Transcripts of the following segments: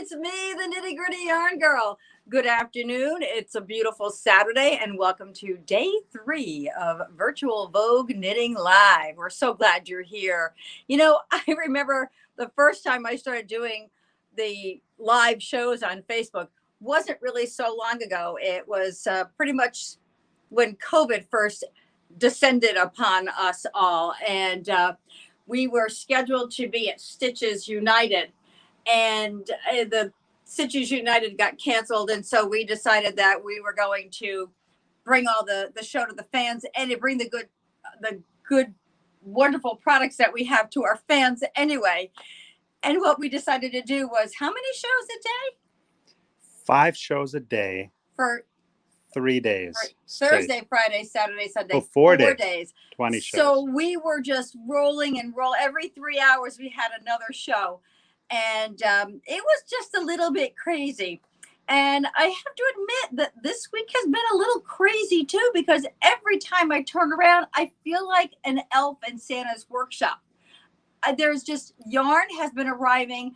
it's me, the Nitty Gritty Yarn Girl. Good afternoon. It's a beautiful Saturday, and welcome to day 3 of Virtual Vogue Knitting Live. We're so glad you're here. You know, I remember the first time I started doing the live shows on Facebook wasn't really so long ago. It was pretty much when COVID first descended upon us all, and we were scheduled to be at Stitches United, and the Stitches United got canceled, and so we decided that we were going to bring all the show to the fans and to bring the good wonderful products that we have to our fans anyway. And what we decided to do was, how many shows a day? 5 shows a day for 3 days. Thursday, Friday, Saturday, Sunday. Oh, 4 days. 20 shows. So we were just rolling and roll. Every 3 hours we had another show. And it was just a little bit crazy. And I have to admit that this week has been a little crazy too, because every time I turn around, I feel like an elf in Santa's workshop. There's just yarn has been arriving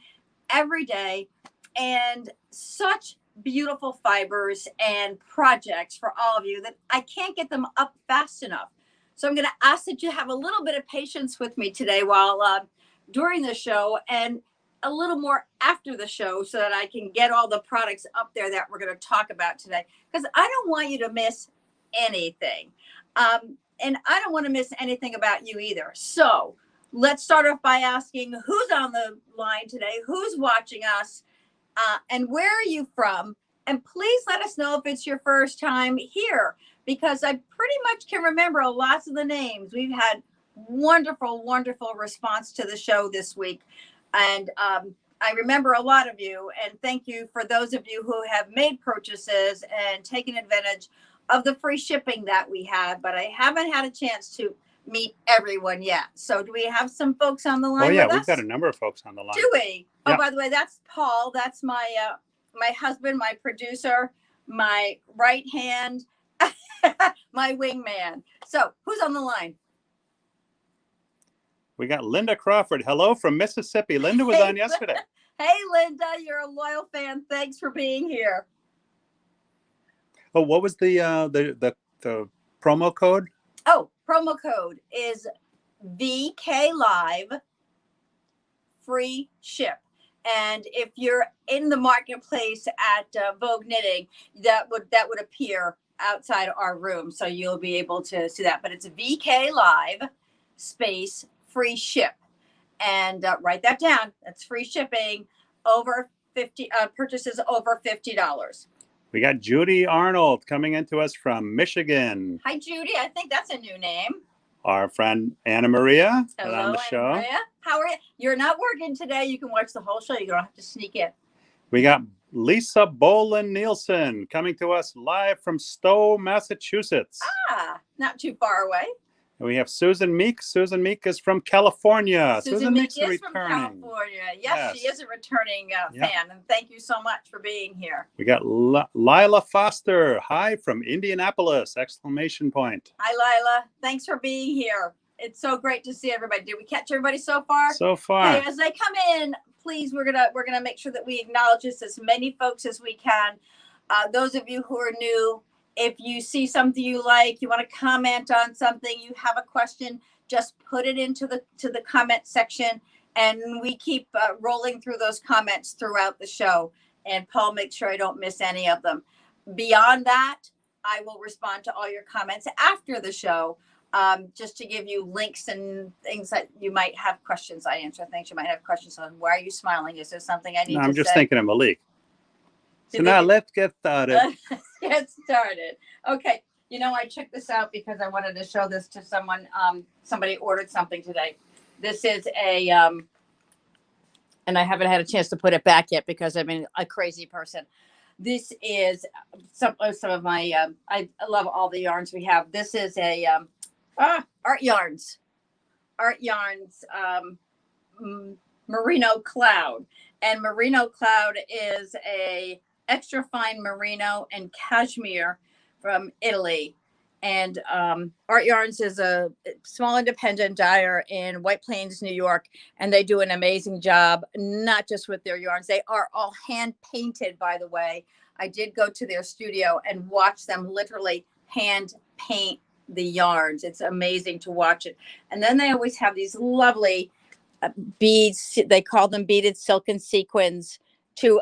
every day, and such beautiful fibers and projects for all of you that I can't get them up fast enough. So I'm going to ask that you have a little bit of patience with me today while during the show, and a little more after the show, so that I can get all the products up there that we're going to talk about today, because I don't want you to miss anything. And I don't want to miss anything about you either. So let's start off by asking who's on the line today, who's watching us, and where are you from? And please let us know if it's your first time here, because I pretty much can remember lots of the names. We've had wonderful, wonderful response to the show this week. And I remember a lot of you, and thank you for those of you who have made purchases and taken advantage of the free shipping that we had, but I haven't had a chance to meet everyone yet. So do we have some folks on the line? Oh yeah, with we've us? got a number of folks on the line. Do we? Yeah. Oh, by the way, that's Paul. That's my husband, my producer, my right hand, my wingman. So who's on the line? We got Linda Crawford. Hello from Mississippi. Linda was on yesterday. Hey, Linda, you're a loyal fan. Thanks for being here. Oh, what was the promo code? Oh, promo code is VK Live, free ship. And if you're in the marketplace at Vogue Knitting, that would appear outside our room, so you'll be able to see that. But it's VK Live space free ship, and write that down. That's free shipping over 50 purchases over $50. We got Judy Arnold coming into us from Michigan. Hi, Judy. I think that's a new name. Our friend Anna Maria. Hello, on the show. Anna Maria. How are you? You're not working today. You can watch the whole show. You don't have to sneak in. We got Lisa Bolin Nielsen coming to us live from Stowe, Massachusetts. Not too far away. And we have Susan Meek. Susan Meek is from California. Susan Meek Meek's is returning. from California. Yes, she is a returning fan. And thank you so much for being here. We got Lila Foster. Hi from Indianapolis! Exclamation point. Hi, Lila. Thanks for being here. It's so great to see everybody. Did we catch everybody so far? So far. Hey, as they come in, please, we're gonna make sure that we acknowledge this as many folks as we can. Those of you who are new, if you see something you like, you want to comment on something, you have a question, just put it into the comment section, and we keep rolling through those comments throughout the show. And Paul makes sure I don't miss any of them. Beyond that, I will respond to all your comments after the show, just to give you links and things that you might have questions. I answer things you might have questions on. Why are you smiling? Is there something I need to say? I'm just thinking of Malik. So now let's get started. Let's get started. Okay. You know, I checked this out because I wanted to show this to someone. Somebody ordered something today. This is a, and I haven't had a chance to put it back yet because I've been a crazy person. This is some of my, I love all the yarns we have. This is a Art Yarns. Merino Cloud. And Merino Cloud is a extra fine merino and cashmere from Italy. And Art Yarns is a small independent dyer in White Plains, New York, and they do an amazing job, not just with their yarns. They are all hand painted, by the way. I did go to their studio and watch them literally hand paint the yarns. It's amazing to watch it. And then they always have these lovely beads. They call them beaded silken sequins to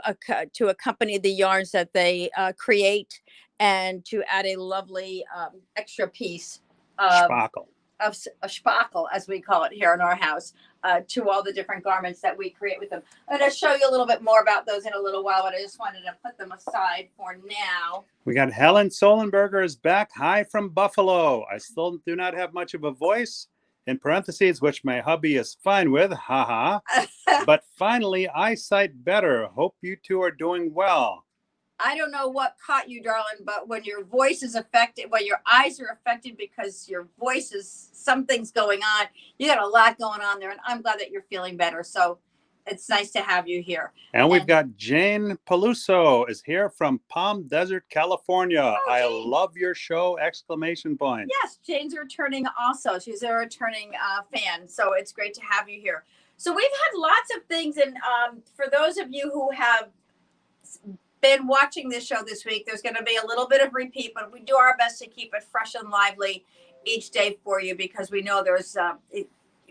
accompany the yarns that they create, and to add a lovely extra piece Sparkle. of a sparkle, as we call it here in our house, to all the different garments that we create with them. I'm going to show you a little bit more about those in a little while, but I just wanted to put them aside for now. We got Helen Solenberger is back. Hi from Buffalo. I still do not have much of a voice, in parentheses, which my hubby is fine with, haha. But finally, eyesight better. Hope you two are doing well. I don't know what caught you, darling, but when your voice is affected, when your eyes are affected because your voice is, something's going on, you got a lot going on there, and I'm glad that you're feeling better. So it's nice to have you here. And we've got Jane Peluso is here from Palm Desert, California. Oh, I Jane. love your show, exclamation point. Yes, Jane's returning also. She's a returning fan, so it's great to have you here. So we've had lots of things, and for those of you who have been watching this show this week, there's going to be a little bit of repeat, but we do our best to keep it fresh and lively each day for you, because we know there's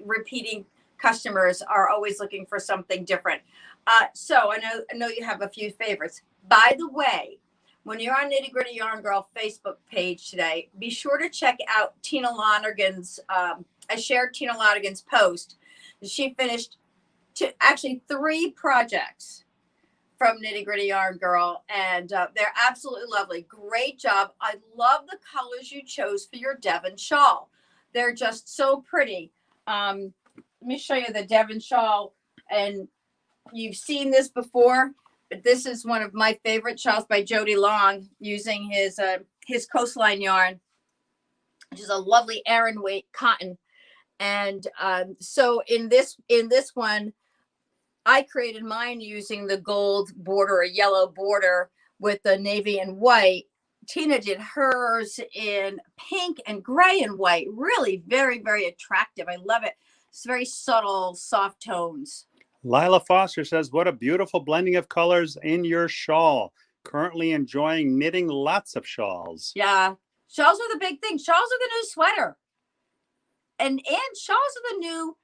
repeating customers are always looking for something different. So I know you have a few favorites. By the way, when you're on Nitty Gritty Yarn Girl Facebook page today, be sure to check out Tina Lonergan's, I shared Tina Lonergan's post. She finished actually 3 projects from Nitty Gritty Yarn Girl, and they're absolutely lovely. Great job. I love the colors you chose for your Devon shawl. They're just so pretty. Let me show you the Devon shawl, and you've seen this before, but this is one of my favorite shawls by Jody Long, using his coastline yarn, which is a lovely Aran weight cotton. And so in this one, I created mine using the gold border, a yellow border with the navy and white. Tina did hers in pink and gray and white. Really very, very attractive. I love it. It's very subtle, soft tones. Lila Foster says, what a beautiful blending of colors in your shawl. Currently enjoying knitting lots of shawls. Yeah. Shawls are the big thing. Shawls are the new sweater. And shawls are the new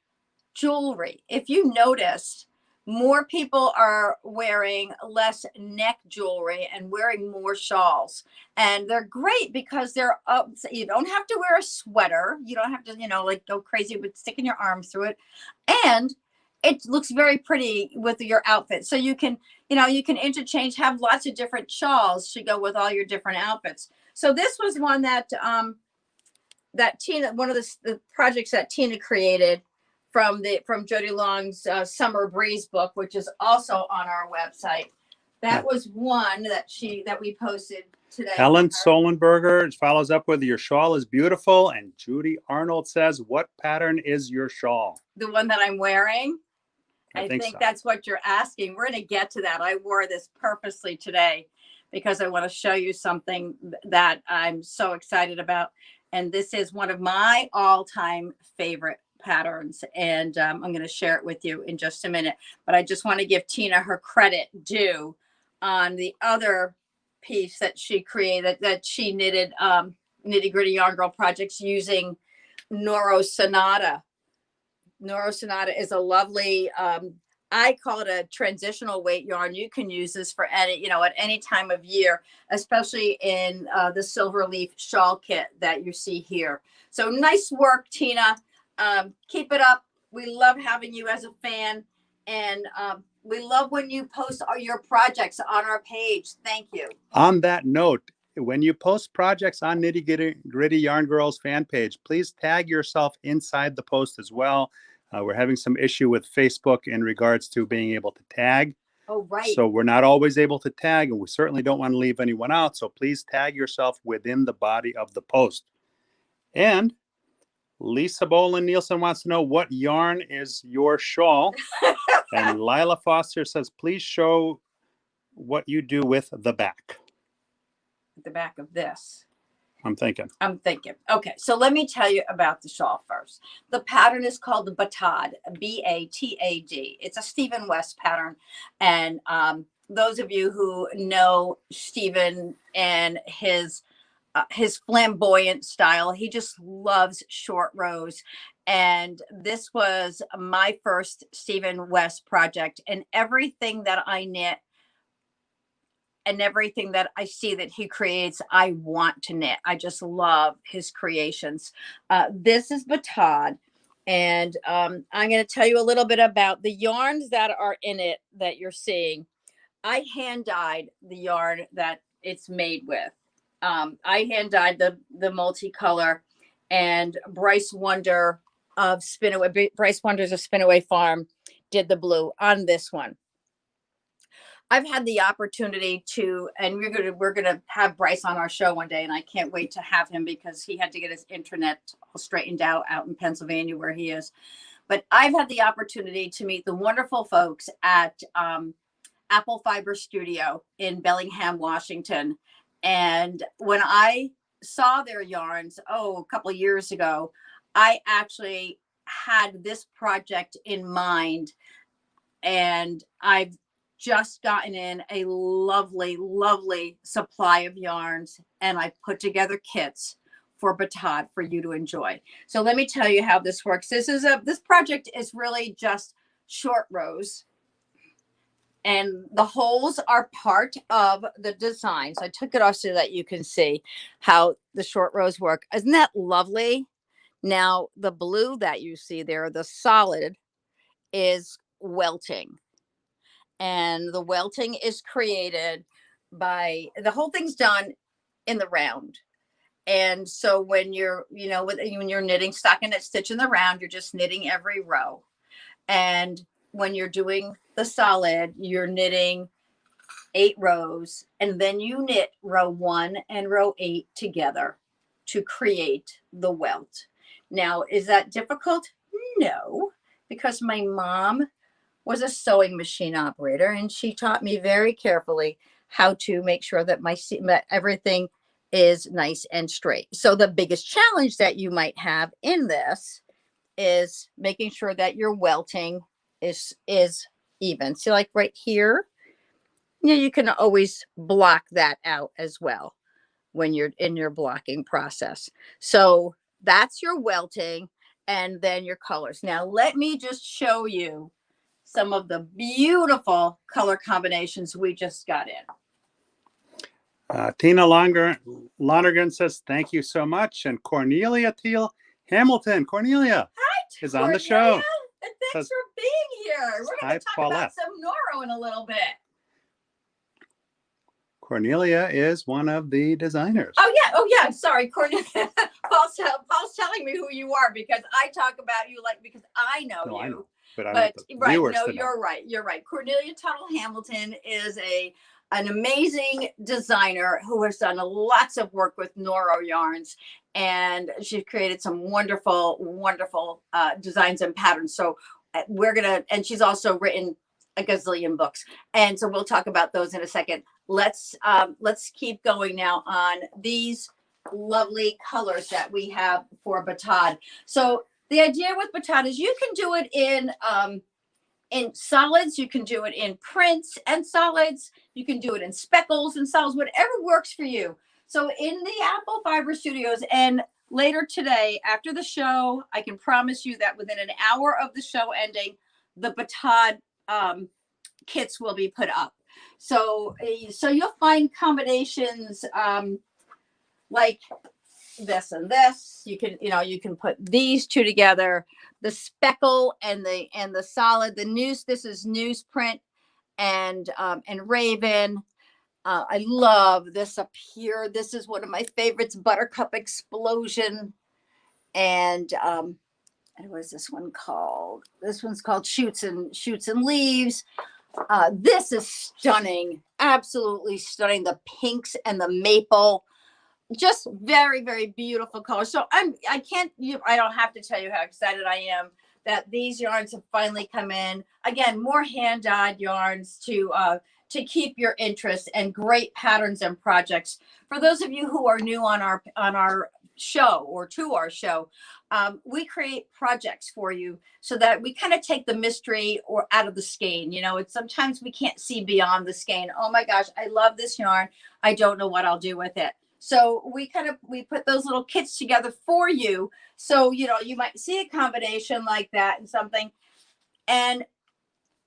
jewelry. If you noticed, more people are wearing less neck jewelry and wearing more shawls. And they're great because they're up. So you don't have to wear a sweater. You don't have to, like go crazy with sticking your arms through it. And it looks very pretty with your outfit. So you can interchange, have lots of different shawls to go with all your different outfits. So this was one that Tina, one of the projects that Tina created from Jody Long's Summer Breeze book, which is also on our website. That was one that we posted today. Helen Solenberger follows up with, your shawl is beautiful. And Judy Arnold says, what pattern is your shawl? The one that I'm wearing. I think so. That's what you're asking. We're going to get to that. I wore this purposely today because I want to show you something that I'm so excited about. And this is one of my all-time favorite patterns. And I'm going to share it with you in just a minute. But I just want to give Tina her credit due on the other piece that she created, that she knitted, Nitty Gritty Yarn Girl projects using Noro Sonata. Noro Sonata is a lovely, I call it a transitional weight yarn. You can use this for any, at any time of year, especially in the silver leaf shawl kit that you see here. So nice work, Tina. Keep it up. We love having you as a fan, and we love when you post all your projects on our page. Thank you. On that note, when you post projects on Nitty Gritty Yarn Girls fan page, please tag yourself inside the post as well. We're having some issue with Facebook in regards to being able to tag. Oh, right. So we're not always able to tag, and we certainly don't want to leave anyone out. So please tag yourself within the body of the post. And Lisa Bolin Nielsen wants to know, what yarn is your shawl? And Lila Foster says, please show what you do with the back. The back of this. I'm thinking. I'm thinking. Okay, so let me tell you about the shawl first. The pattern is called the Batad, Batad. It's a Stephen West pattern, and those of you who know Stephen and his flamboyant style, he just loves short rows. And this was my first Stephen West project, and everything that I knit and everything that I see that he creates, I want to knit. I just love his creations. This is Batad, and I'm going to tell you a little bit about the yarns that are in it that you're seeing. I hand dyed the yarn that it's made with. I hand dyed the multicolor, and Bryce Wonders of Spinaway Farm did the blue on this one. I've had the opportunity to, and we're gonna have Bryce on our show one day, and I can't wait to have him because he had to get his internet all straightened out in Pennsylvania where he is. But I've had the opportunity to meet the wonderful folks at Apple Fiber Studio in Bellingham, Washington. And when I saw their yarns, a couple of years ago, I actually had this project in mind, and I've just gotten in a lovely, lovely supply of yarns, and I put together kits for Batad for you to enjoy. So let me tell you how this works. This project is really just short rows, and the holes are part of the design. So I took it off so that you can see how the short rows work. Isn't that lovely? Now, the blue that you see there, the solid, is welting. And the welting is created by, the whole thing's done in the round. And so when you're, when you're knitting stockinette stitch in the round, you're just knitting every row. And when you're doing the solid, you're knitting 8 rows, and then you knit row 1 and row 8 together to create the welt. Now, is that difficult? No, because my mom was a sewing machine operator, and she taught me very carefully how to make sure that everything is nice and straight. So the biggest challenge that you might have in this is making sure that your welting is even. So like right here, you can always block that out as well when you're in your blocking process. So that's your welting, and then your colors. Now let me just show you some of the beautiful color combinations we just got in. Tina Lonergan says, thank you so much. And Cornelia Teal Hamilton. Cornelia is on the show. And thanks for being here. We're going to talk about some Noro in a little bit. Cornelia is one of the designers. Oh yeah. Sorry, Cornelia. Paul's telling me who you are because I talk about you because I know you. I know, but right. No, you're right. You're right. Cornelia Tuttle Hamilton is an amazing designer who has done lots of work with Noro yarns, and she's created some wonderful, wonderful designs and patterns. So and she's also written a gazillion books, and so we'll talk about those in a second. Let's keep going now on these lovely colors that we have for Batad. So the idea with Batad is you can do it in solids, you can do it in prints and solids, you can do it in speckles and solids, whatever works for you. So in the Apple Fiber Studios, and later today after the show, I can promise you that within an hour of the show ending, the Batad kits will be put up. So you'll find combinations like this and this. You can put these two together, the speckle and the solid. This is newsprint and raven. I love this up here. This is one of my favorites, Buttercup Explosion. And what is this one called? This one's called Shoots and Leaves. This is stunning, absolutely stunning. The pinks and the maple, just very, very beautiful color. So I don't have to tell you how excited I am that these yarns have finally come in. Again, more hand dyed yarns to to keep your interest and great patterns and projects. For those of you who are new on our show or to our show, we create projects for you so that we kind of take the mystery or out of the skein. You know, it's sometimes we can't see beyond the skein. Oh my gosh, I love this yarn. I don't know what I'll do with it. So we put those little kits together for you. So, you know, you might see a combination like that and something. And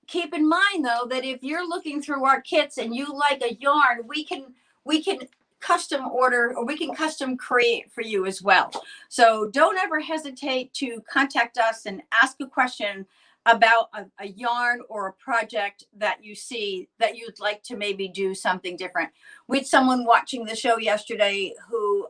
keep in mind though, that if you're looking through our kits and you like a yarn, we can custom order, or we can custom create for you as well. So don't ever hesitate to contact us and ask a question about a yarn or a project that you see that you'd like to maybe do something different. We had someone watching the show yesterday who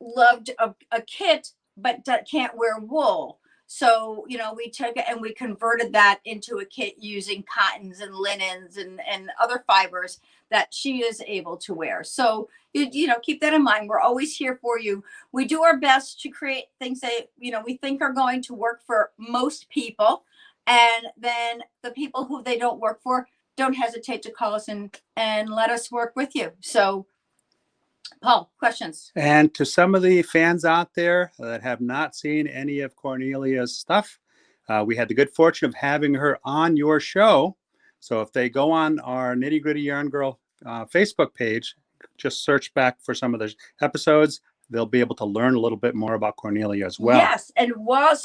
loved a kit but can't wear wool. So, you know, we took it and we converted that into a kit using cottons and linens and other fibers that she is able to wear. So, you know, keep that in mind. We're always here for you. We do our best to create things that, you know, we think are going to work for most people. And then the people who they don't work for, don't hesitate to call us and let us work with you. So, Paul, questions? And to some of the fans out there that have not seen any of Cornelia's stuff, we had the good fortune of having her on your show. So if they go on our Nitty Gritty Yarn Girl Facebook page, just search back for some of the episodes, they'll be able to learn a little bit more about Cornelia as well. Yes, and while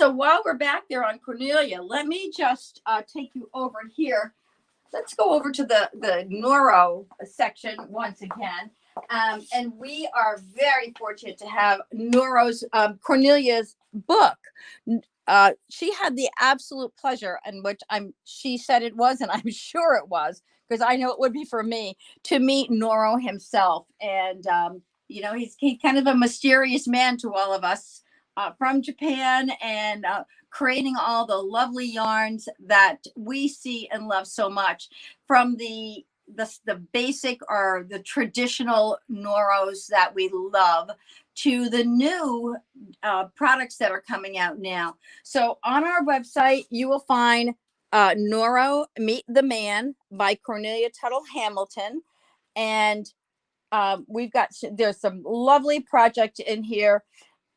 we're back there on Cornelia, let me just take you over here. Let's go over to the Noro section once again. And we are very fortunate to have Noro's Cornelia's book. She had the absolute pleasure, and which she said it was, and I'm sure it was, because I know it would be for me, to meet Noro himself. And you know, he's kind of a mysterious man to all of us from Japan, and creating all the lovely yarns that we see and love so much, from the basic or the traditional Noros that we love to the new products that are coming out now. So on our website, you will find Noro Meet the Man by Cornelia Tuttle Hamilton. And there's some lovely project in here.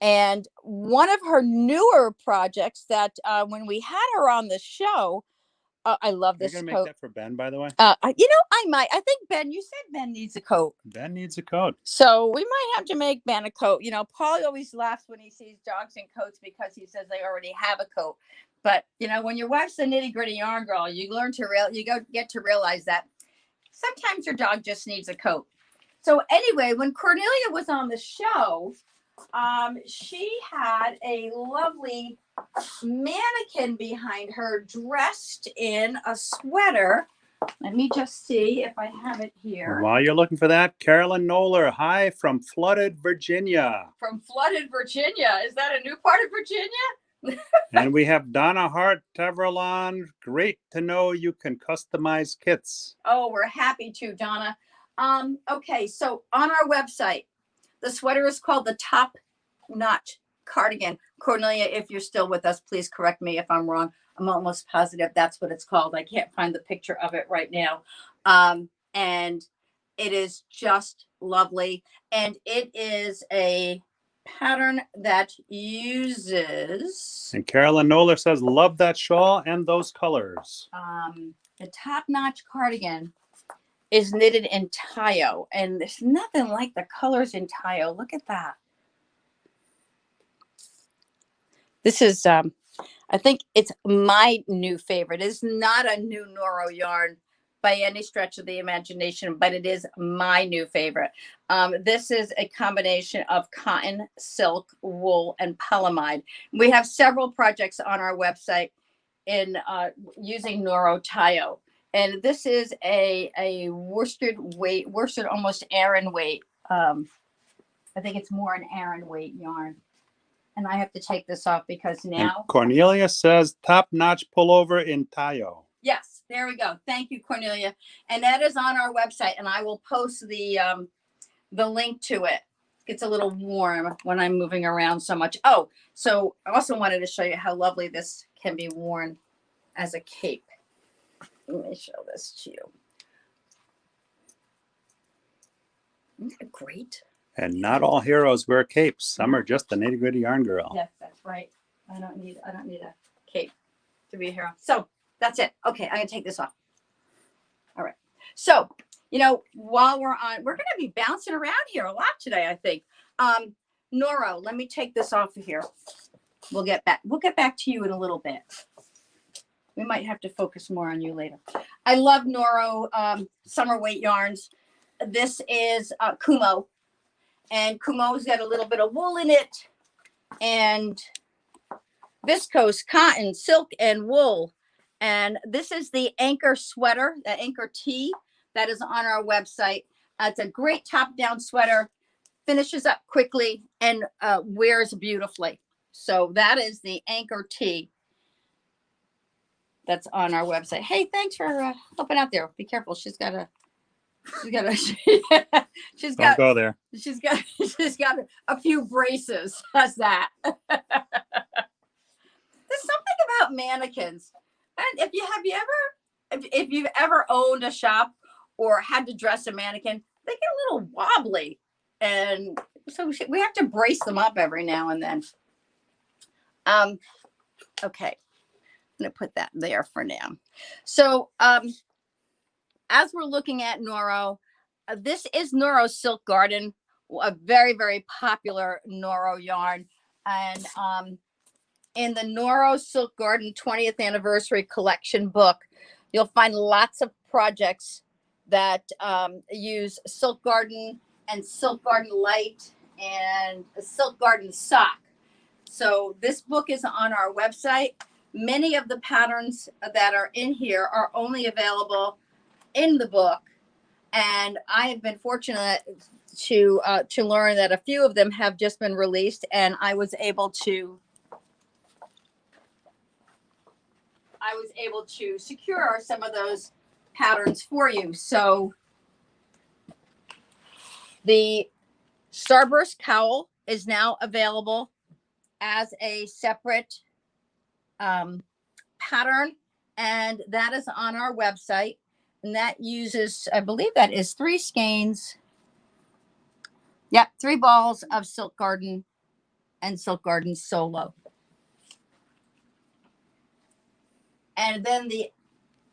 And one of her newer projects that when we had her on the show, I love this You're coat. going to make that for Ben, by the way? You know, I might. I think Ben, you said Ben needs a coat. Ben needs a coat. So we might have to make Ben a coat. You know, Paul always laughs when he sees dogs in coats because he says they already have a coat. But, you know, when you watch the Nitty Gritty Yarn Girl, you get to realize that sometimes your dog just needs a coat. So anyway, when Cornelia was on the show, she had a lovely mannequin behind her dressed in a sweater. Let me just see if I have it here. While you're looking for that, Carolyn Noller, hi from Flooded, Virginia. From Flooded, Virginia. Is that a new part of Virginia? And we have Donna Hart Teverlon. Great to know you can customize kits. Oh, we're happy to, Donna. Okay, so on our website, the sweater is called the Top Notch Cardigan. Cornelia, if you're still with us, please correct me if I'm wrong. I'm almost positive that's what it's called. I can't find the picture of it right now. And it is just lovely. And it is a pattern that uses... And Carolyn Noller says, love that shawl and those colors. The Top Notch Cardigan is knitted in Tayo. And there's nothing like the colors in Tayo. Look at that. This is, I think it's my new favorite. It's not a new Noro yarn by any stretch of the imagination, but it is my new favorite. This is a combination of cotton, silk, wool, and polyamide. We have several projects on our website in using Noro Tayo. And this is a worsted almost Aran weight. I think it's more an Aran weight yarn. And I have to take this off because now... And Cornelia says top-notch pullover in Tayo. Yes, there we go. Thank you, Cornelia. And that is on our website, and I will post the link to it. It gets a little warm when I'm moving around so much. Oh, so I also wanted to show you how lovely this can be worn as a cape. Let me show this to you. Isn't that great? And not all heroes wear capes. Some are just the nitty gritty yarn girl. Yes, that's right. I don't need a cape to be a hero. So that's it. Okay, I'm gonna take this off. All right. So, while we're gonna be bouncing around here a lot today, I think. Noro, let me take this off of here. We'll get back to you in a little bit. We might have to focus more on you later. I love Noro summer weight yarns. This is Kumo, and Kumo's got a little bit of wool in it, and viscose, cotton, silk, and wool. And this is the Anchor sweater, the Anchor tee that is on our website. It's a great top-down sweater, finishes up quickly, and wears beautifully. So that is the Anchor tee that's on our website. Hey, thanks for helping out there. Be careful. She's got Don't go there. She's got a few braces. How's that? There's something about mannequins. And if you've ever owned a shop or had to dress a mannequin, they get a little wobbly. And so we have to brace them up every now and then. Okay. I'm going to put that there for now. So, as we're looking at Noro, this is Noro Silk Garden, a very, very popular Noro yarn. And in the Noro Silk Garden 20th Anniversary Collection book, you'll find lots of projects that use Silk Garden and Silk Garden Light and a Silk Garden sock. So this book is on our website. Many of the patterns that are in here are only available in the book, and I have been fortunate to learn that a few of them have just been released, and I was able to secure some of those patterns for you. So the Starburst cowl is now available as a separate pattern, and that is on our website, and that uses, I believe that is 3 skeins. Yep, 3 balls of Silk Garden and Silk Garden Solo. And then the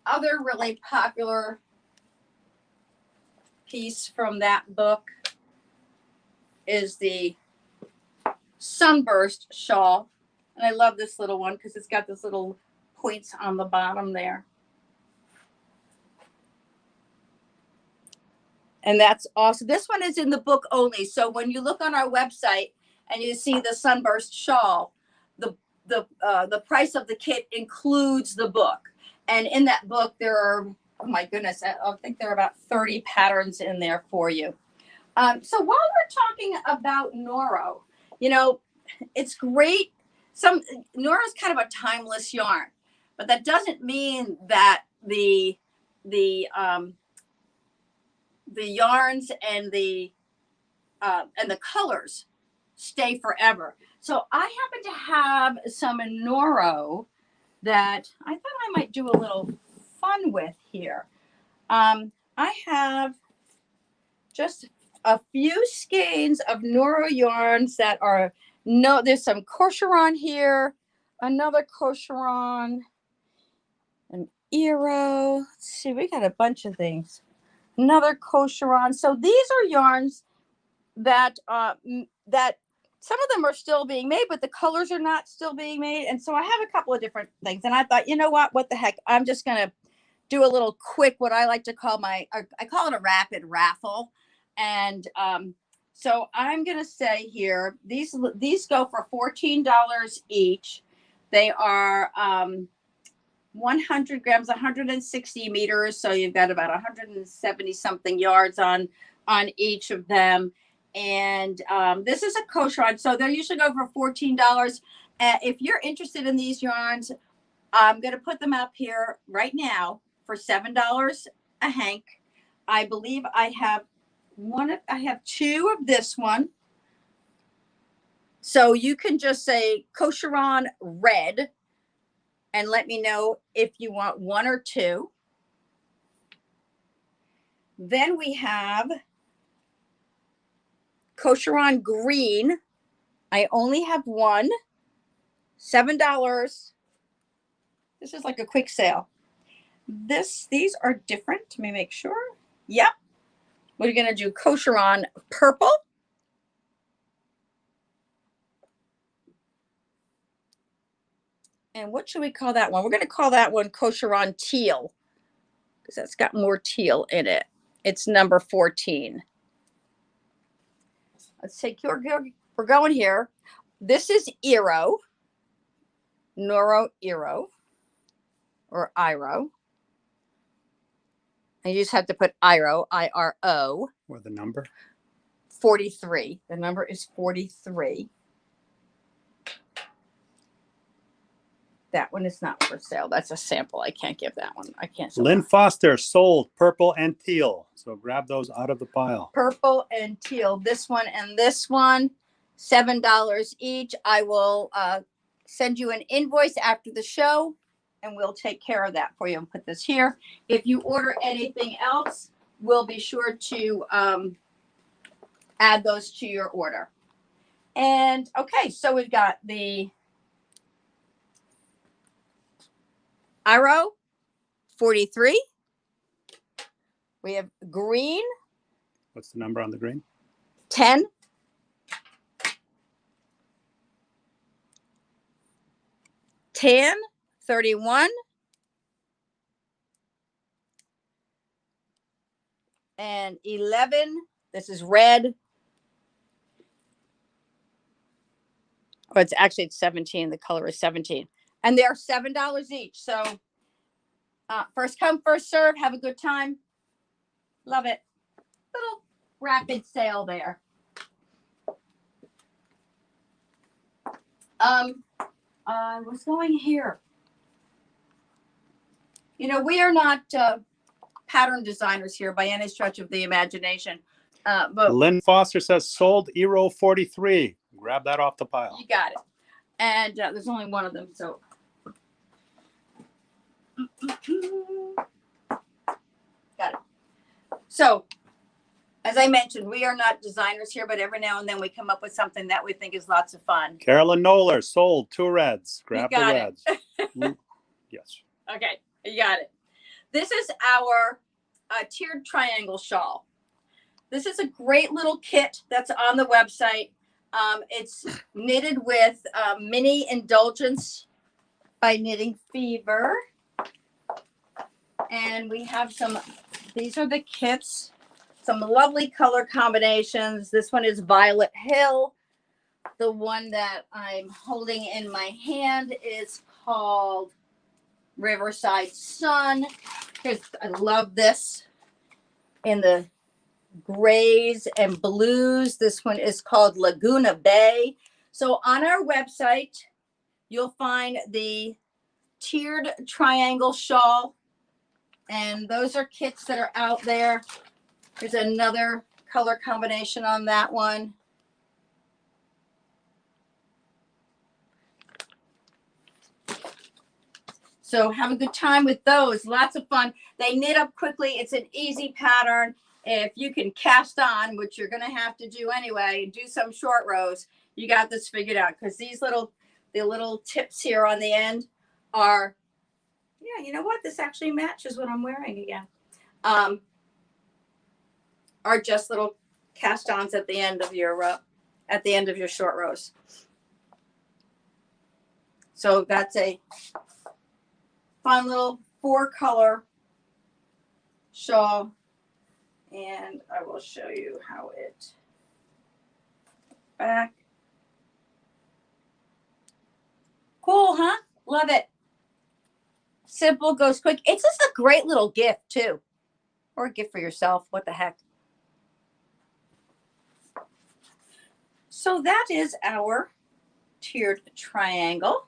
other really popular piece from that book is the Sunburst shawl. And I love this little one because it's got this little points on the bottom there. And that's awesome. This one is in the book only. So when you look on our website and you see the Sunburst shawl, the price of the kit includes the book. And in that book, there are, oh my goodness, I think there are about 30 patterns in there for you. So while we're talking about Noro, it's great. Nora's kind of a timeless yarn, but that doesn't mean that the yarns and the colors stay forever. So I happen to have some Noro that I thought I might do a little fun with here. I have just a few skeins of Noro yarns that are there's some Cocheron here, another Cocheron, an Eero. Let's see, we got a bunch of things. Another Cocheron. So these are yarns that some of them are still being made, but the colors are not still being made. And so I have a couple of different things. And I thought, what the heck? I'm just going to do a little quick, what I like to call I call it a rapid raffle. And so I'm going to say here, these go for $14 each. They are 100 grams, 160 meters. So you've got about 170 something yards on each of them. And this is a Cocheron. So they usually go for $14. If you're interested in these yarns, I'm going to put them up here right now for $7 a hank. I believe I have two of this one. So you can just say Cocheron red and let me know if you want one or two. Then we have Kosheron green. I only have one. $7. This is like a quick sale. These are different. Let me make sure. Yep. We're going to do Kosheron purple. And what should we call that one? We're going to call that one Kosheron teal because that's got more teal in it. It's number 14. Let's take we're going here. This is Iro, Noro Iro, or Iro. And you just have to put Iro, I-R-O. Or the number? 43. The number is 43. That one is not for sale. That's a sample. I can't give that one. I can't. Lynn Foster sold purple and teal. So grab those out of the pile. Purple and teal. This one and this one, $7 each. I will send you an invoice after the show, and we'll take care of that for you and put this here. If you order anything else, we'll be sure to add those to your order. And okay, so we've got the Iro 43. We have green. What's the number on the green? 10. Tan 31. And 11. This is red. Oh, it's 17. The color is 17. And they're $7 each. So first come, first serve. Have a good time. Love it. Little rapid sale there. I was going here. You know, we are not pattern designers here by any stretch of the imagination. But Lynn Foster says sold Iro 43. Grab that off the pile. You got it. And there's only one of them, so. Got it. So, as I mentioned, we are not designers here, but every now and then we come up with something that we think is lots of fun. Carolyn Noller sold 2 reds. Grab the reds. Yes. Okay, you got it. This is our tiered triangle shawl. This is a great little kit that's on the website. It's knitted with Mini Indulgence by Knitting Fever. And we have these are the kits, some lovely color combinations. This one is Violet Hill. The one that I'm holding in my hand is called Riverside Sun. I love this in the grays and blues. This one is called Laguna Bay. So on our website, you'll find the tiered triangle shawl. And those are kits that are out there. There's another color combination on that one. So have a good time with those. Lots of fun. They knit up quickly. It's an easy pattern. If you can cast on, which you're going to have to do anyway, do some short rows, you got this figured out. Because the little tips here on the end are, yeah, you know what? This actually matches what I'm wearing again. Are just little cast-ons at the end of your short rows. So that's a fun little 4-color shawl, and I will show you how it back. Cool, huh? Love it. Simple, goes quick. It's just a great little gift too, or a gift for yourself. What the heck? So that is our tiered triangle.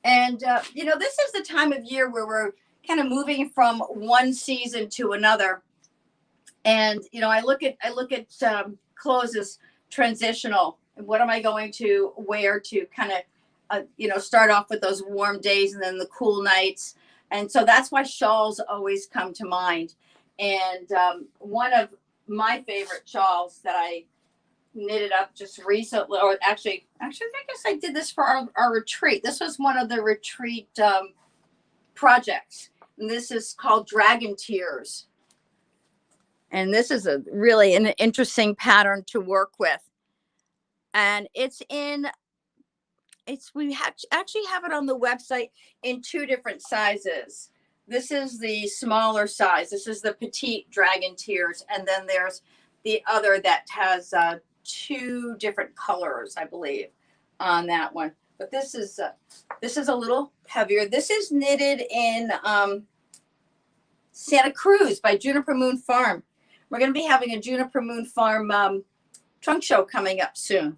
And, you know, this is the time of year where we're kind of moving from one season to another. And, you know, I look at clothes as transitional. What am I going to wear to kind of, you know, start off with those warm days and then the cool nights. And so that's why shawls always come to mind. And one of my favorite shawls that I knitted up just recently, or actually, I guess I did this for our retreat. This was one of the retreat projects. And this is called Dragon Tears. And this is a really an interesting pattern to work with. And actually have it on the website in 2 different sizes. This is the smaller size. This is the petite Dragon Tears. And then there's the other that has 2 different colors, I believe, on that one. But this is a little heavier. This is knitted in Santa Cruz by Juniper Moon Farm. We're going to be having a Juniper Moon Farm trunk show coming up soon.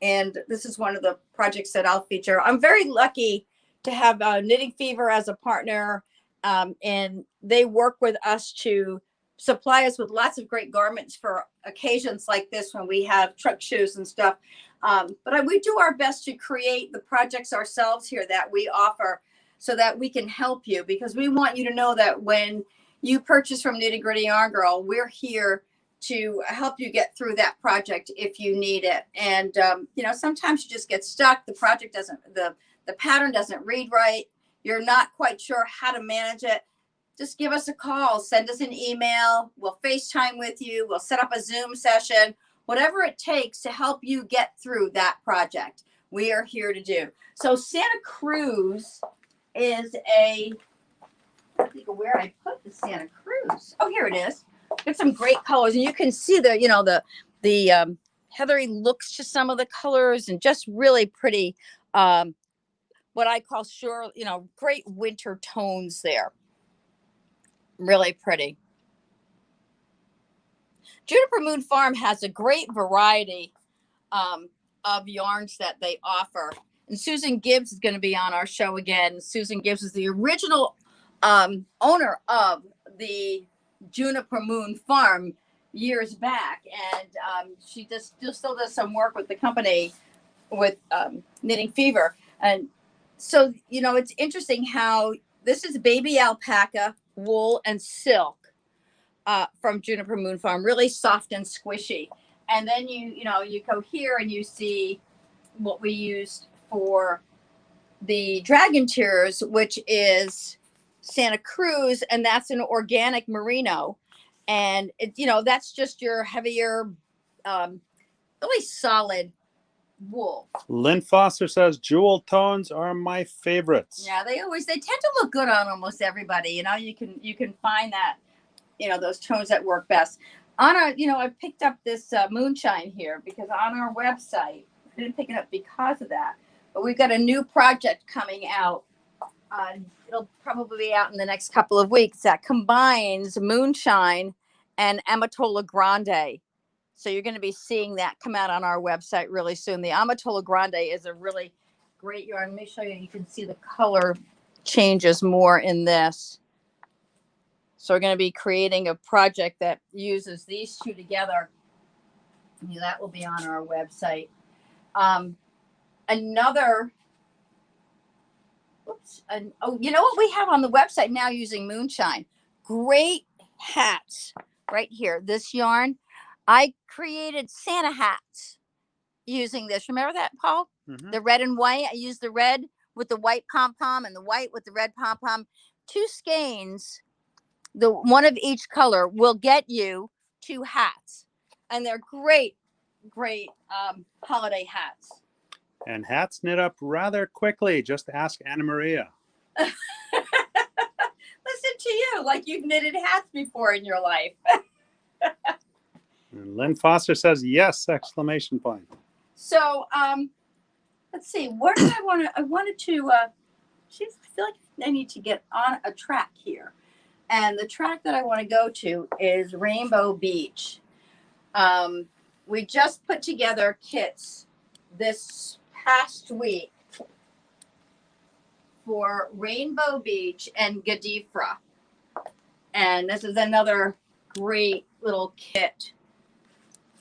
And this is one of the projects that I'll feature. I'm very lucky to have Knitting Fever as a partner. And they work with us to supply us with lots of great garments for occasions like this when we have truck shows and stuff. But we do our best to create the projects ourselves here that we offer so that we can help you, because we want you to know that when you purchase from Nitty Gritty Yarn Girl, we're here to help you get through that project if you need it. And, sometimes you just get stuck. The project the pattern doesn't read right. You're not quite sure how to manage it. Just give us a call, send us an email. We'll FaceTime with you. We'll set up a Zoom session, whatever it takes to help you get through that project. We are here to do. So Santa Cruz is I think of where I put the Santa Cruz. Oh, here it is. Got some great colors, and you can see the heathery looks to some of the colors, and just really pretty. What I call great winter tones there. Really pretty. Juniper Moon Farm has a great variety of yarns that they offer. And Susan Gibbs is going to be on our show again. Susan Gibbs is the original owner of the Juniper Moon Farm years back. And she still does some work with the company with Knitting Fever. And so, it's interesting how this is baby alpaca, wool, and silk from Juniper Moon Farm, really soft and squishy. And then you go here and you see what we used for the Dragon Tears, which is Santa Cruz, and that's an organic merino. And that's just your heavier, really solid wool. Lynn Foster says jewel tones are my favorites. Yeah, they tend to look good on almost everybody. You can find that, those tones that work best. I picked up this moonshine here because on our website, I didn't pick it up because of that, but we've got a new project coming out. It'll probably be out in the next couple of weeks that combines moonshine and Amatola Grande. So you're going to be seeing that come out on our website really soon. The Amatola Grande is a really great yarn. Let me show you. You can see the color changes more in this. So we're going to be creating a project that uses these 2 together. That will be on our website. You know what we have on the website now using moonshine? Great hats right here. This yarn. I created Santa hats using this. Remember that, Paul? Mm-hmm. The red and white. I used the red with the white pom-pom and the white with the red pom-pom. 2 skeins, the one of each color, will get you 2 hats. And they're great holiday hats. And hats knit up rather quickly. Just ask Anna Maria. Listen to you, like you've knitted hats before in your life. And Lynn Foster says yes! Exclamation point. So let's see. Where did I want to? I wanted to. I feel like I need to get on a track here, and the track that I want to go to is Rainbow Beach. We just put together kits this past week for Rainbow Beach and Gadifra, and this is another great little kit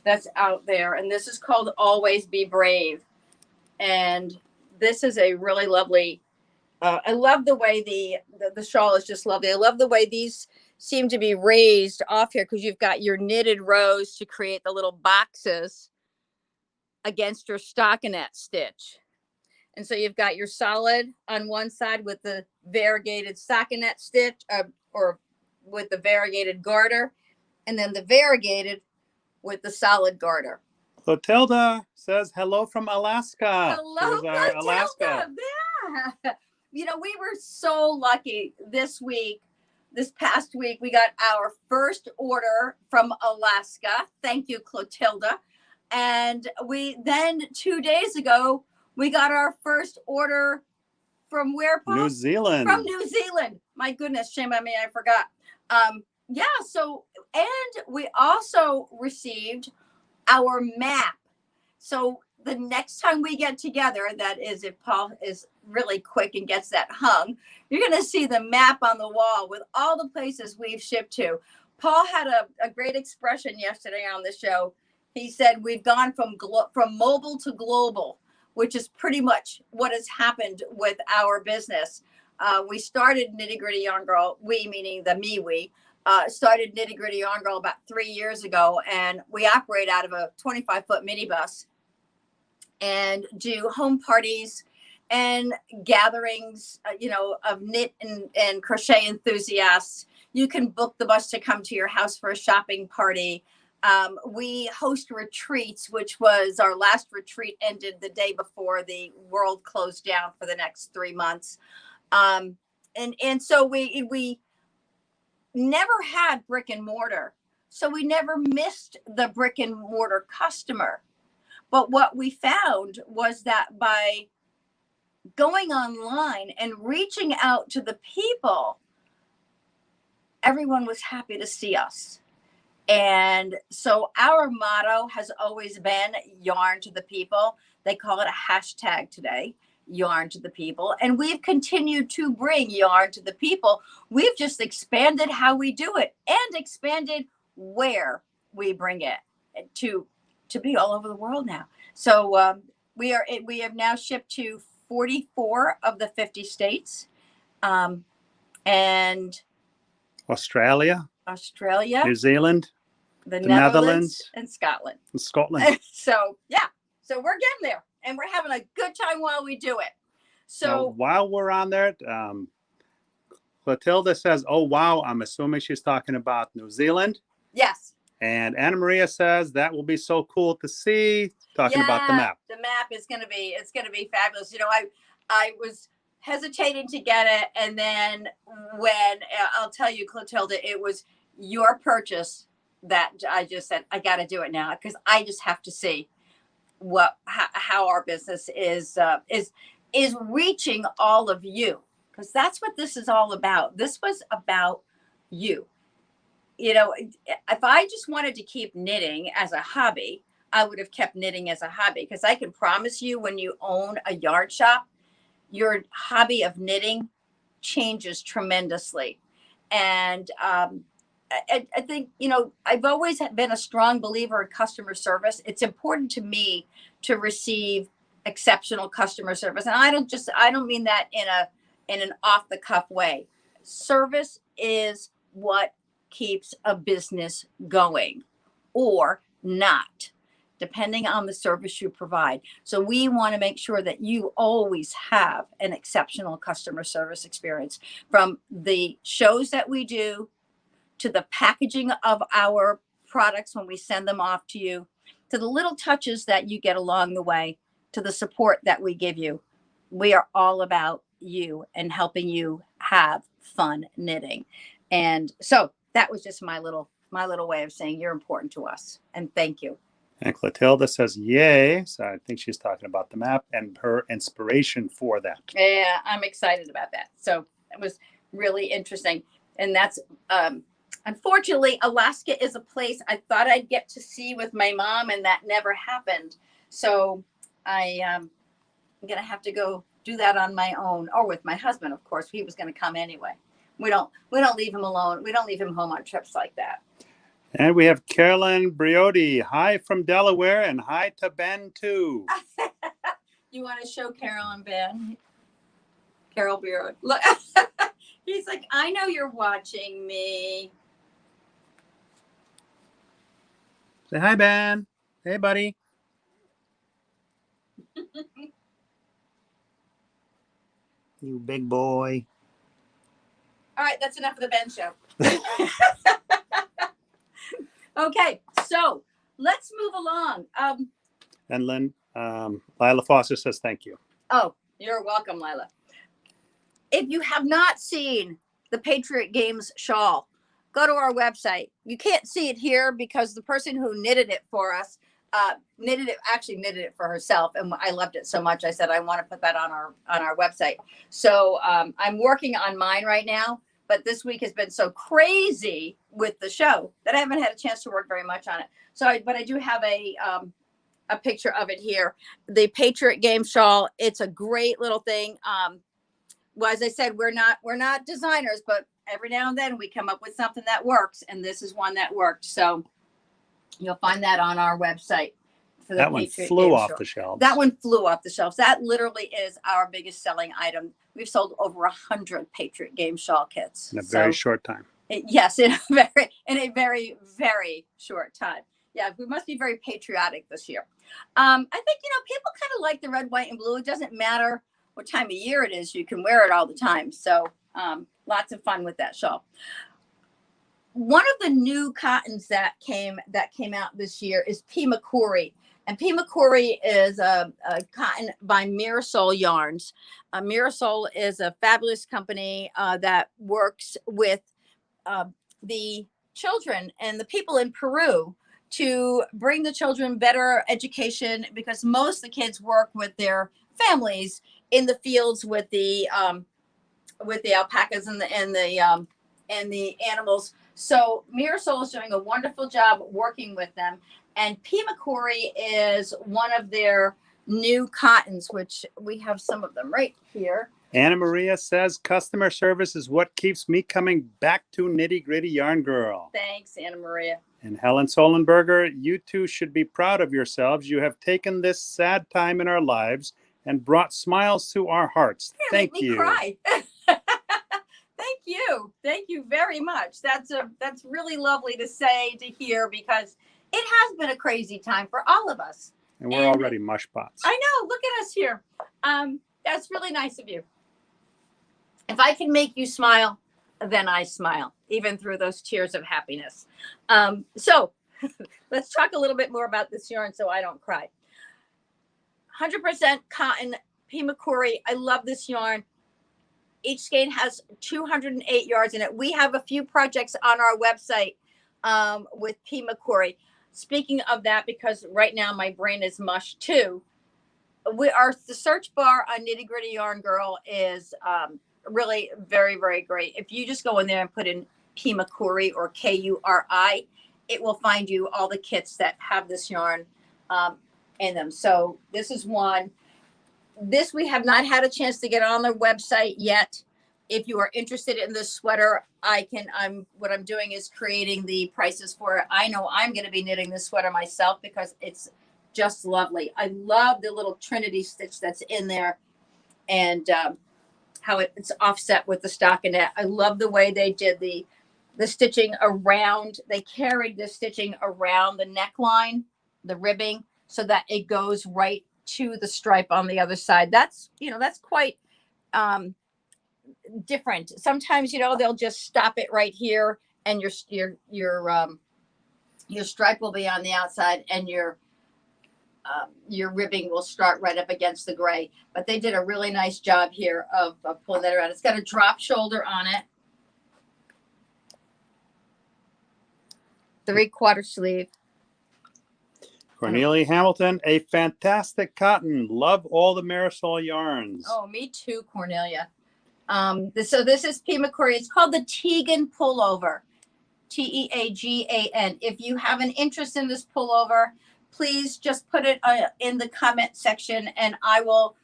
that's out there, and this is called Always Be Brave. And this is a really lovely I love the way the shawl is just lovely. I love the way these seem to be raised off here because you've got your knitted rows to create the little boxes against your stockinette stitch. And so you've got your solid on one side with the variegated stockinette stitch, or with the variegated garter, and then the variegated with the solid garter. Clotilda says hello from Alaska. Hello, Here's our Clotilda. Alaska. Yeah. You know, we were so lucky this past week, we got our first order from Alaska. Thank you, Clotilda. And then 2 days ago, we got our first order from where, Paul? New Zealand. From New Zealand. My goodness, shame on me, I forgot. Yeah, so, and we also received our map. So the next time we get together, that is if Paul is really quick and gets that hung, you're going to see the map on the wall with all the places we've shipped to. Paul had a great expression yesterday on the show. He said we've gone from mobile to global, which is pretty much what has happened with our business. We started Nitty Gritty Yarn Girl, we meaning the we started Nitty Gritty Yarn Girl about 3 years ago, and we operate out of a 25-foot minibus and do home parties and gatherings, of knit and crochet enthusiasts. You can book the bus to come to your house for a shopping party. We host retreats, which was our last retreat ended the day before the world closed down for the next 3 months. And so we never had brick and mortar. So we never missed the brick and mortar customer. But what we found was that by going online and reaching out to the people, everyone was happy to see us. And so our motto has always been yarn to the people. They call it a hashtag today, yarn to the people. And we've continued to bring yarn to the people. We've just expanded how we do it and expanded where we bring it to be all over the world now. So we have now shipped to 44 of the 50 states, and Australia, New Zealand, the Netherlands, and Scotland. So yeah, so we're getting there, and we're having a good time while we do it. So now, while we're on there, Clotilda says, "Oh wow!" I'm assuming she's talking about New Zealand. Yes. And Anna Maria says that will be so cool to see. Talking about the map. The map is going to be fabulous. You know, I was hesitating to get it, and then when I'll tell you, Clotilda, it was your purchase that I just said I got to do it now because I just have to see how our business is reaching all of you, because that's what this is all about. This was about you. You know, if I just wanted to keep knitting as a hobby, I would have kept knitting as a hobby, because I can promise you when you own a yarn shop, your hobby of knitting changes tremendously. And I think, I've always been a strong believer in customer service. It's important to me to receive exceptional customer service. And I don't mean that in an off the cuff way. Service is what keeps a business going or not, depending on the service you provide. So we want to make sure that you always have an exceptional customer service experience, from the shows that we do to the packaging of our products when we send them off to you, to the little touches that you get along the way, to the support that we give you. We are all about you and helping you have fun knitting. And so that was just my little way of saying you're important to us, and thank you. And Clotilda says, yay. So I think she's talking about the map and her inspiration for that. Yeah, I'm excited about that. So it was really interesting. And that's, unfortunately, Alaska is a place I thought I'd get to see with my mom, and that never happened. So I'm going to have to go do that on my own, or with my husband, of course. He was going to come anyway. We don't leave him alone. We don't leave him home on trips like that. And we have Carolyn Briotti. Hi from Delaware, and hi to Ben too. You want to show Carol and Ben? Carol Briotti. Look, He's like, I know you're watching me. Say hi, Ben. Hey, buddy. You big boy. All right, that's enough of the Ben show. Okay, so let's move along. And Lynn, Lila Foster says thank you. Oh, you're welcome, Lila. If you have not seen the Patriot Games shawl, go to our website. You can't see it here because the person who knitted it for us knitted it for herself, and I loved it so much. I said I want to put that on our website. So I'm working on mine right now, but this week has been so crazy with the show that I haven't had a chance to work very much on it. But I do have a picture of it here. The Patriot Game shawl. It's a great little thing. Well, as I said, we're not designers, but every now and then we come up with something that works, and this is one that worked. So you'll find that on our website. For the That one flew off the shelves. That one flew off the shelves. That literally is our biggest selling item. We've sold over 100 Patriot Game shawl kits in a very short time. Yes, in a very, very short time. Yeah, we must be very patriotic this year. I think, people kind of like the red, white, and blue. It doesn't matter what time of year it is. You can wear it all the time. So lots of fun with that shawl. One of the new cottons that came out this year is Pima Cori. And Pima Cori is a cotton by Mirasol Yarns. Mirasol is a fabulous company that works with the children and the people in Peru to bring the children better education, because most of the kids work with their families in the fields with the alpacas and the animals. So Mirasol is doing a wonderful job working with them, and Pima Cori is one of their new cottons, which we have some of them right here. Anna Maria says customer service is what keeps me coming back to Nitty Gritty Yarn Girl. Thanks, Anna Maria. And Helen Solenberger, you two should be proud of yourselves. You have taken this sad time in our lives and brought smiles to our hearts. Thank you. Make me cry. Thank you very much. That's really lovely to say, to hear, because it has been a crazy time for all of us. And we're already mush pots. I know. Look at us here. That's really nice of you. If I can make you smile, then I smile, even through those tears of happiness. So let's talk a little bit more about this yarn so I don't cry. 100% cotton, Pima Cori. I love this yarn. Each skein has 208 yards in it. We have a few projects on our website with Pima Cori. Speaking of that, because right now my brain is mush too, the search bar on Nitty Gritty Yarn Girl is really very, very great. If you just go in there and put in Pima Cori or Kuri, it will find you all the kits that have this yarn in them. So this is one. This we have not had a chance to get on the website yet. If you are interested in this sweater, what I'm doing is creating the prices for it. I know I'm going to be knitting this sweater myself because it's just lovely. I love the little Trinity stitch that's in there, and how it's offset with the stockinette. I love the way they did the stitching around. They carried the stitching around the neckline, the ribbing, so that it goes right to the stripe on the other side. That's quite different. Sometimes they'll just stop it right here, and your stripe will be on the outside, and your ribbing will start right up against the gray. But they did a really nice job here of pulling that around. It's got a drop shoulder on it, 3/4 sleeve. Cornelia Hamilton, a fantastic cotton. Love all the Mirasol yarns. Oh, me too, Cornelia. So this is Pima Cori. It's called the Tegan pullover, Teagan. If you have an interest in this pullover, please just put it in the comment section, and I'll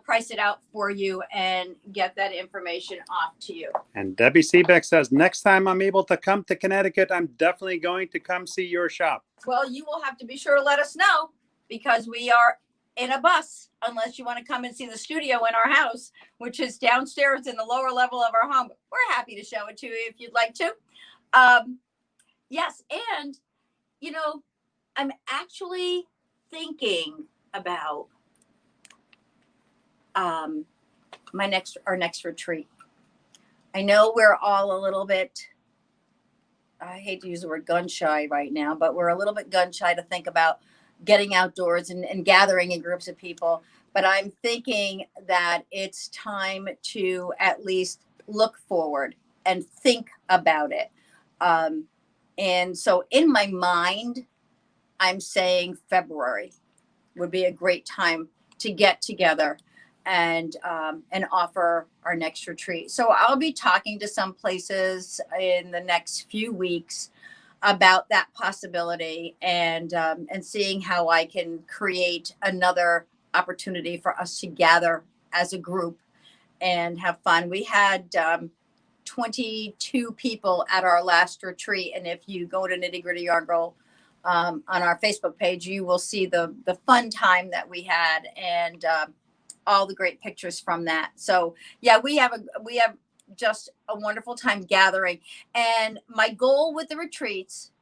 price it out for you and get that information off to you. And Debbie Seebeck says, next time I'm able to come to Connecticut, I'm definitely going to come see your shop. Well, you will have to be sure to let us know, because we are in a bus, unless you want to come and see the studio in our house, which is downstairs in the lower level of our home. We're happy to show it to you if you'd like to. Yes, and you know, I'm actually thinking about our next retreat. I know we're all a little bit, I hate to use the word gun shy right now, but we're a little bit gun shy to think about getting outdoors and gathering in groups of people. But I'm thinking that it's time to at least look forward and think about it. And so in my mind, I'm saying February would be a great time to get together and offer our next retreat. So I'll be talking to some places in the next few weeks about that possibility and seeing how I can create another opportunity for us to gather as a group and have fun. We had 22 people at our last retreat, and if you go to Nitty Gritty Yarn Girl on our Facebook page, you will see the fun time that we had and all the great pictures from that. So yeah, we have just a wonderful time gathering. And my goal with the retreats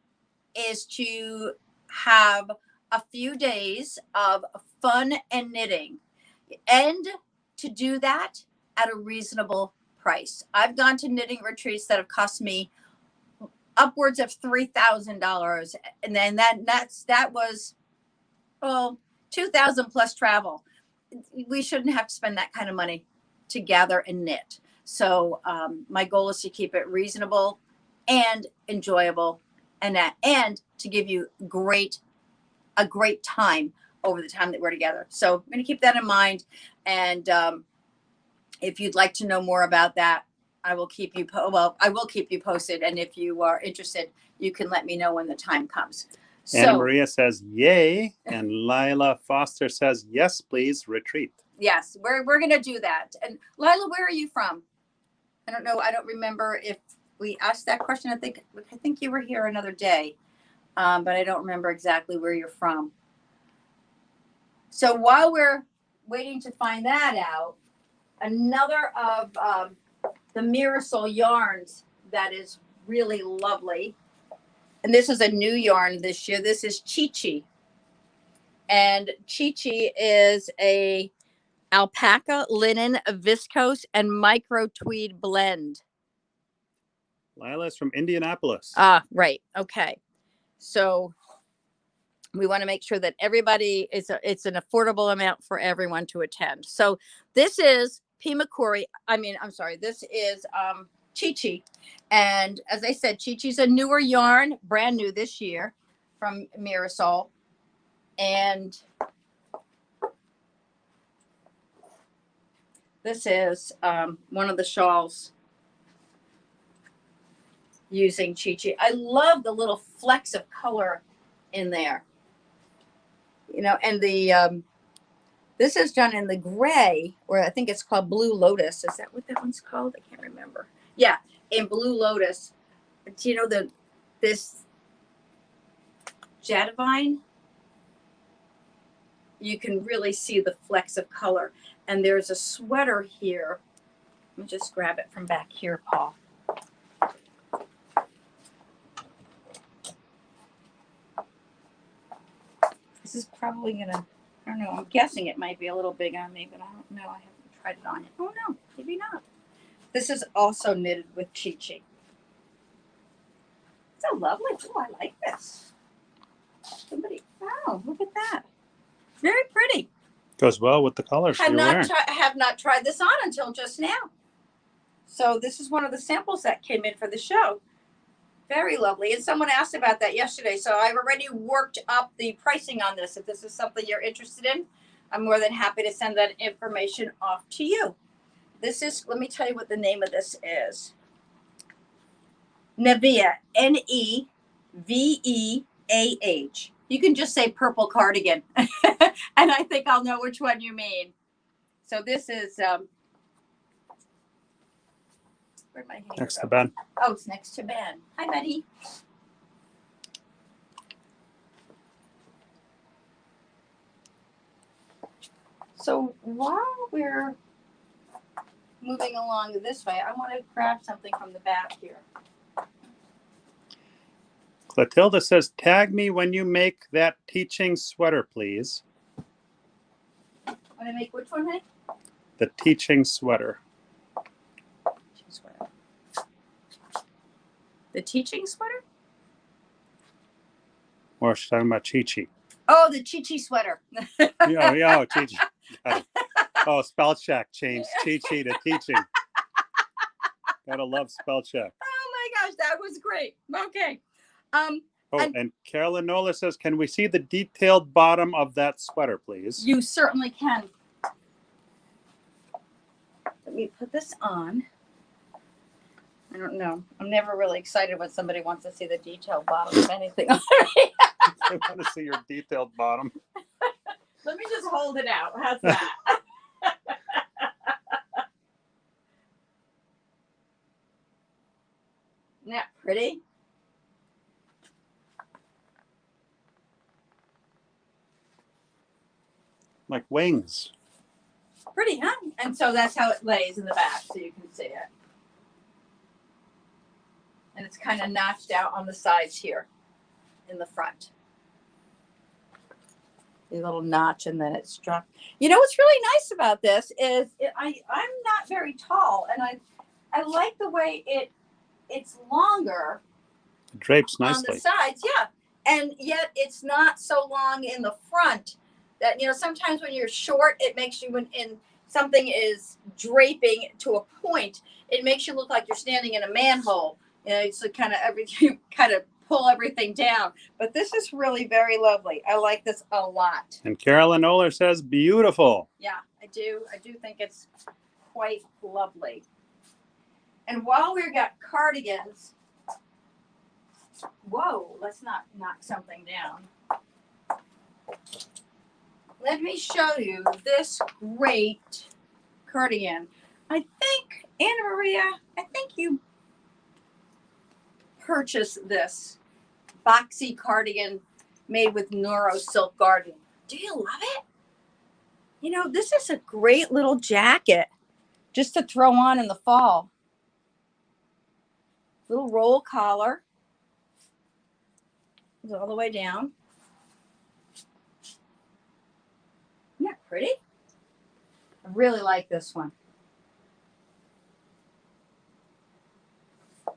is to have a few days of fun and knitting, and to do that at a reasonable price. I've gone to knitting retreats that have cost me upwards of $3,000, and then that was $2,000 plus travel. We shouldn't have to spend that kind of money to gather and knit. So my goal is to keep it reasonable and enjoyable, and to give you a great time over the time that we're together. So I'm going to keep that in mind. And if you'd like to know more about that, I will keep you posted. And if you are interested, you can let me know when the time comes. Anna Maria says, yay. And Lila Foster says, yes, please, retreat. Yes, we're going to do that. And Lila, where are you from? I don't know. I don't remember if we asked that question. I think you were here another day, but I don't remember exactly where you're from. So while we're waiting to find that out, another of the Mirasol yarns that is really lovely, and this is a new yarn this year. This is Chi Chi, and Chi Chi is a alpaca, linen, viscose, and micro tweed blend. Lila's from Indianapolis. Right. Okay. So we want to make sure that everybody it's an affordable amount for everyone to attend. So this is Pimakuri. This is Chi Chi. And as I said, Chi Chi's a newer yarn, brand new this year from Mirasol. And this is one of the shawls using Chi Chi. I love the little flecks of color in there. You know, and the this is done in the gray, or I think it's called Blue Lotus. Is that what that one's called? I can't remember. Yeah, in Blue Lotus. Do you know this Jadavine? You can really see the flecks of color. And there's a sweater here. Let me just grab it from back here, Paul. This is probably gonna, I don't know, I'm guessing it might be a little big on me, but I don't know. I haven't tried it on yet. Oh no, maybe not. This is also knitted with Chi Chi. So lovely. Oh, I like this. Wow, look at that. Very pretty. Goes well with the colors you're wearing. I have not tried this on until just now. So this is one of the samples that came in for the show. Very lovely. And someone asked about that yesterday. So I've already worked up the pricing on this. If this is something you're interested in, I'm more than happy to send that information off to you. This is, let me tell you what the name of this is. Neveah, Neveah. You can just say purple cardigan. And I think I'll know which one you mean. So this is, where'd my hanger Next go? to Ben. Oh, it's next to Ben. Hi, buddy. So while we're moving along this way, I want to grab something from the back here. Clotilda says, tag me when you make that teaching sweater, please. Want to make which one, honey? The teaching sweater. The teaching sweater? Or she's talking about Chi-Chi. Oh, the Chi-Chi sweater. Yeah, Chi-Chi. Got it. Oh, spell check changed Chi-Chi to teaching. Gotta love spell check. Oh my gosh, that was great. Okay. And Carolyn Nola says, can we see the detailed bottom of that sweater, please? You certainly can. Let me put this on. I don't know. I'm never really excited when somebody wants to see the detailed bottom of anything. I want to see your detailed bottom. Let me just hold it out. How's that? Isn't that pretty? Like wings. Pretty, huh? And so that's how it lays in the back, so you can see it. And it's kind of notched out on the sides here in the front. A little notch, and then it's struck. You know what's really nice about this is I'm not very tall, and I like the way it's longer. It drapes nicely On the sides, yeah, and yet it's not so long in the front. That, you know, sometimes when you're short, it makes you when something is draping to a point, it makes you look like you're standing in a manhole. You know, it's kind of everything, kind of pull everything down. But this is really very lovely. I like this a lot. And Carolyn Oler says, beautiful. Yeah, I do. I do think it's quite lovely. And while we've got cardigans, whoa, let's not knock something down. Let me show you this great cardigan. I think, Anna Maria, I think you purchased this boxy cardigan made with Neuro Silk Garden. Do you love it? You know, this is a great little jacket just to throw on in the fall. Little roll collar. Goes all the way down. Isn't that pretty? I really like this one.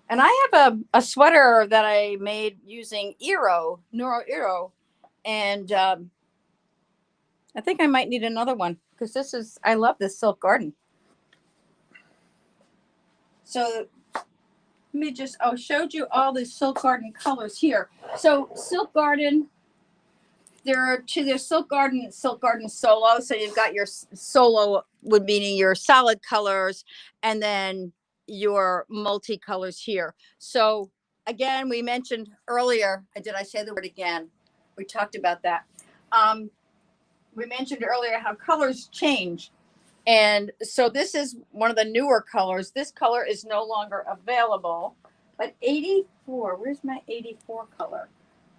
And I have a sweater that I made using Neuro Eero. And I think I might need another one because I love this Silk Garden. So let me just, showed you all the Silk Garden colors here. So Silk Garden, there's Silk Garden and Silk Garden Solo. So you've got your solo would meaning your solid colors, and then your multicolors here. So again, we mentioned earlier, did I say the word again? We talked about that. We mentioned earlier how colors change. And so this is one of the newer colors. This color is no longer available, but 84, where's my 84 color?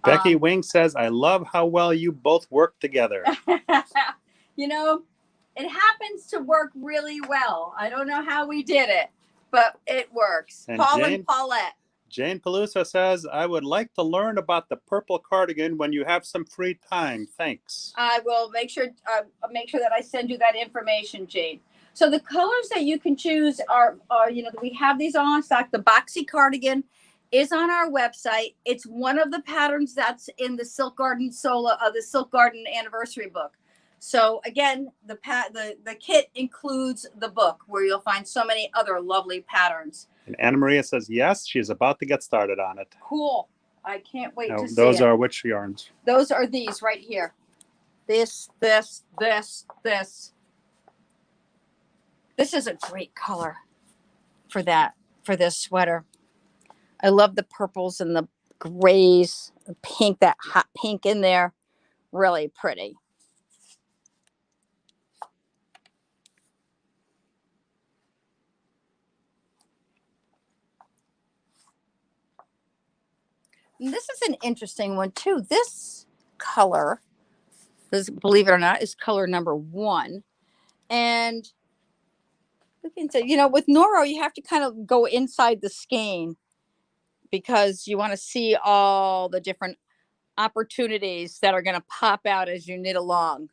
Becky Wing says, I love how well you both work together. You know, it happens to work really well. I don't know how we did it, but it works. And Paul and Paulette. Jane Pelusa says, I would like to learn about the purple cardigan when you have some free time. Thanks. I will make sure that I send you that information, Jane. So the colors that you can choose are we have these all in stock. The boxy cardigan is on our website. It's one of the patterns that's in the Silk Garden Solo of the Silk Garden anniversary book. So again, the kit includes the book where you'll find so many other lovely patterns. And Anna Maria says, yes, she's about to get started on it. Cool. I can't wait to see it. Those are which yarns? Those are these right here. This. This is a great color for this sweater. I love the purples and the grays, the pink, that hot pink in there. Really pretty. And this is an interesting one too. This color, believe it or not, is color number 1. And you know, with Noro, you have to kind of go inside the skein because you want to see all the different opportunities that are going to pop out as you knit along.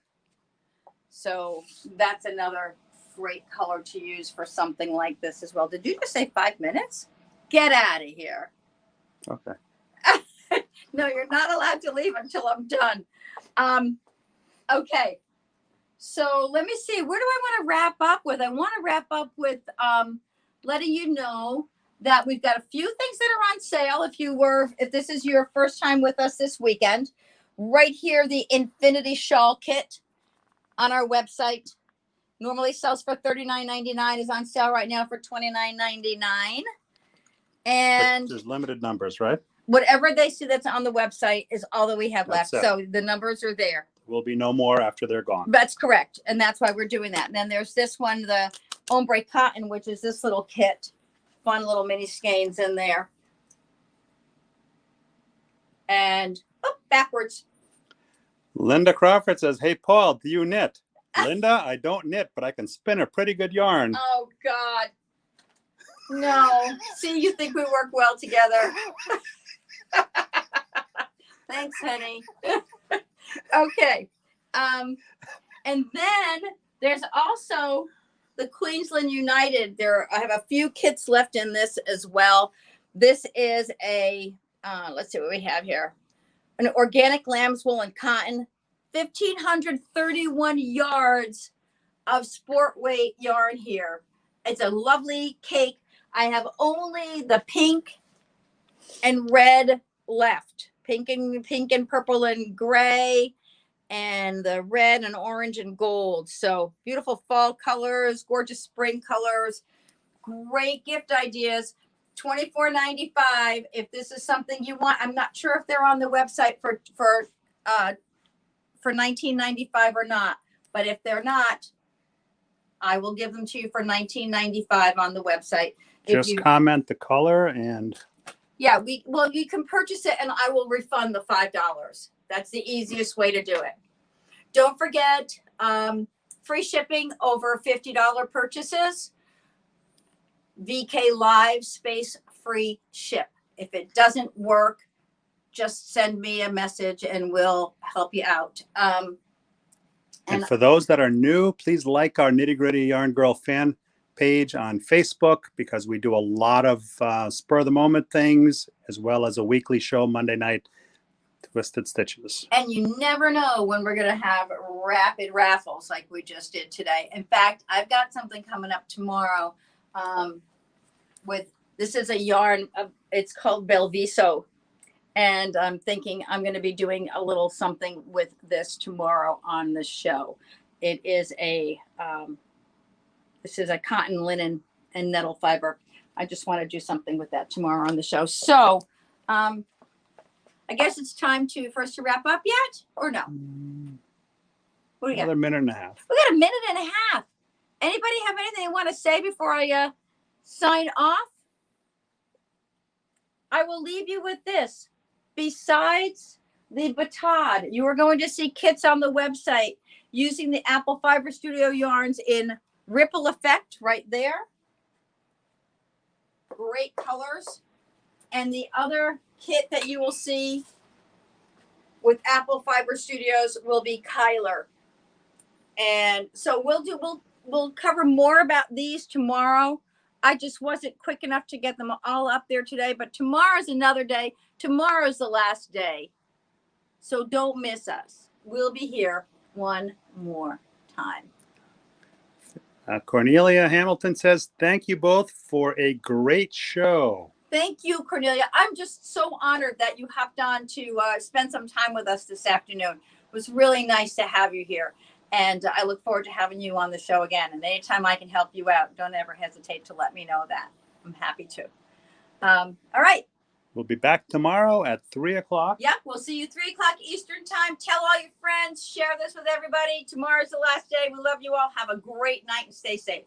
So that's another great color to use for something like this as well. Did you just say 5 minutes? Get out of here. Okay. No, you're not allowed to leave until I'm done. Okay. So let me see. Where do I want to wrap up with? I want to wrap up with letting you know that we've got a few things that are on sale. If this is your first time with us this weekend, right here, the Infinity Shawl Kit on our website normally sells for $39.99, is on sale right now for $29.99. And but there's limited numbers, right? Whatever they see that's on the website is all that we have left. So the numbers are there. Will be no more after they're gone. That's correct. And that's why we're doing that. And then there's this one, the Ombre Cotton, which is this little kit. Fun little mini skeins in there. And backwards. Linda Crawford says, hey, Paul, do you knit? Linda, I don't knit, but I can spin a pretty good yarn. Oh, God. No. See, you think we work well together. Thanks, honey. Okay. And then there's also the Queensland United. I have a few kits left in this as well. This is a, let's see what we have here. An organic lamb's wool and cotton, 1,531 yards of sport weight yarn here. It's a lovely cake. I have only the pink and red left. Pink and purple and gray, and the red and orange and gold. So beautiful fall colors, gorgeous spring colors, great gift ideas. $24.95 if this is something you want. I'm not sure if they're on the website for $19.95 or not, but if they're not, I will give them to you for $19.95 on the website. Just comment the color and yeah, you can purchase it and I will refund the $5. That's the easiest way to do it. Don't forget, free shipping over $50 purchases. VK Live space free ship. If it doesn't work, just send me a message and we'll help you out. And for those that are new, please like our Nitty Gritty Yarn Girl fan page on Facebook, because we do a lot of spur of the moment things, as well as a weekly show Monday night, Twisted Stitches. And you never know when we're going to have rapid raffles like we just did today. In fact, I've got something coming up tomorrow this is a yarn, it's called Belviso. And I'm thinking I'm going to be doing a little something with this tomorrow on the show. It is this is a cotton, linen, and nettle fiber. I just want to do something with that tomorrow on the show. So I guess it's time for us to wrap up yet, or no? What do we got? Another minute and a half. We got a minute and a half. Anybody have anything they want to say before I sign off? I will leave you with this. Besides the batade, you are going to see kits on the website using the Apple Fiber Studio yarns in Ripple Effect right there. Great colors. And the other kit that you will see with Apple Fiber Studios will be Kyler. And so we'll cover more about these tomorrow. I just wasn't quick enough to get them all up there today, but tomorrow's another day. Tomorrow's the last day. So don't miss us. We'll be here one more time. Cornelia Hamilton says, thank you both for a great show. Thank you, Cornelia. I'm just so honored that you hopped on to spend some time with us this afternoon. It was really nice to have you here. And I look forward to having you on the show again. And anytime I can help you out, don't ever hesitate to let me know that. I'm happy to. All right. We'll be back tomorrow at 3 o'clock. Yep. We'll see you 3 o'clock Eastern time. Tell all your friends. Share this with everybody. Tomorrow's the last day. We love you all. Have a great night and stay safe.